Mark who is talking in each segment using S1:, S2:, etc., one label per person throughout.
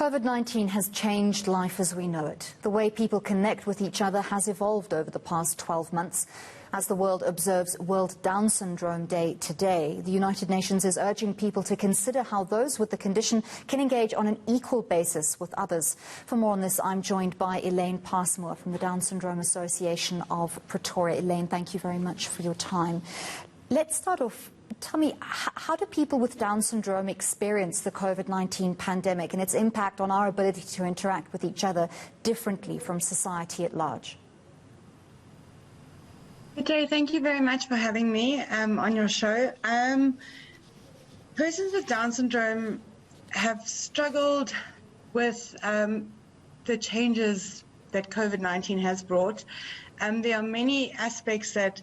S1: COVID-19 has changed life as we know it. The way people connect with each other has evolved over the past 12 months. As the world observes World Down Syndrome Day today, the United Nations is urging people to consider how those with the condition can engage on an equal basis with others. For more on this, I'm joined by Elaine Passmoor from the Down Syndrome Association of Pretoria. Elaine, thank you very much for your time. Let's start off. Tell me, how do people with Down syndrome experience the COVID-19 pandemic and its impact on our ability to interact with each other differently from society at large?
S2: Good day. Thank you very much for having me on your show. Persons with Down syndrome have struggled with the changes that COVID-19 has brought. There are many aspects that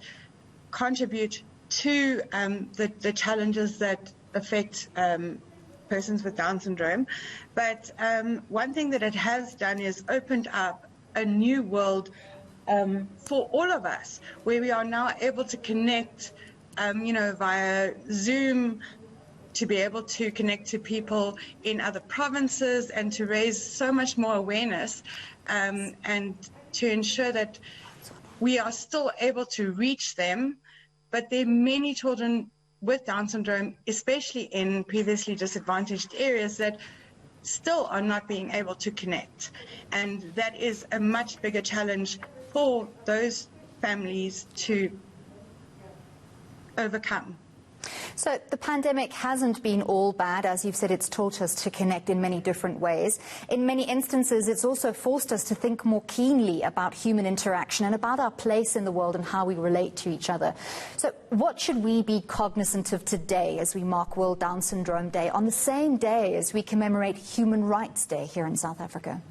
S2: contribute to the challenges that affect persons with Down syndrome. But one thing that it has done is opened up a new world for all of us, where we are now able to connect, via Zoom, to be able to connect to people in other provinces and to raise so much more awareness and to ensure that we are still able to reach them. But there are many children with Down syndrome, especially in previously disadvantaged areas, that still are not being able to connect. And that is a much bigger challenge for those families to overcome.
S1: So the pandemic hasn't been all bad. As you've said, it's taught us to connect in many different ways. In many instances, it's also forced us to think more keenly about human interaction and about our place in the world and how we relate to each other. So what should we be cognizant of today as we mark World Down Syndrome Day, on the same day as we commemorate Human Rights Day here in South Africa?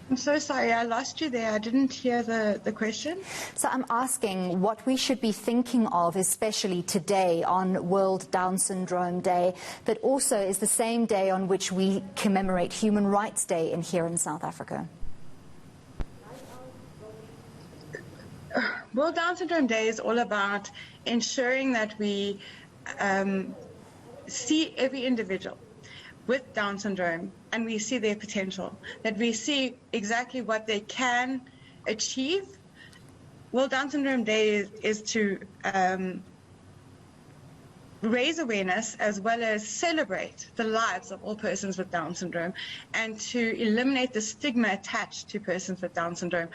S2: I'm so sorry, I lost you there. I didn't hear the question.
S1: So I'm asking what we should be thinking of, especially today on World Down Syndrome Day, that also is the same day on which we commemorate Human Rights Day here in South Africa.
S2: World Down Syndrome Day is all about ensuring that we see every individual with Down syndrome and we see their potential, that we see exactly what they can achieve. Well, Down Syndrome Day is to raise awareness as well as celebrate the lives of all persons with Down syndrome and to eliminate the stigma attached to persons with Down syndrome,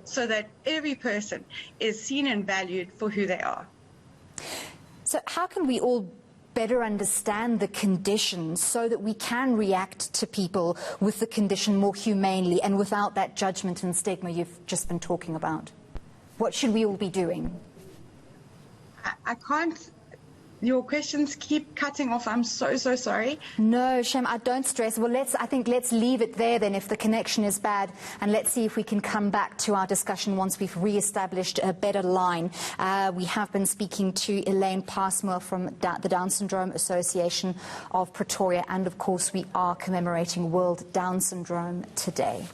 S2: so that every person is seen and valued for who they are.
S1: So how can we all better understand the condition so that we can react to people with the condition more humanely and without that judgment and stigma you've just been talking about? What should we all be doing?
S2: I can't. Your questions keep cutting off. I'm so sorry.
S1: No, Shem, I don't stress. Well, I think let's leave it there then if the connection is bad, and let's see if we can come back to our discussion once we've re-established a better line. We have been speaking to Elaine Passmoor from the Down Syndrome Association of Pretoria, and of course we are commemorating World Down Syndrome today.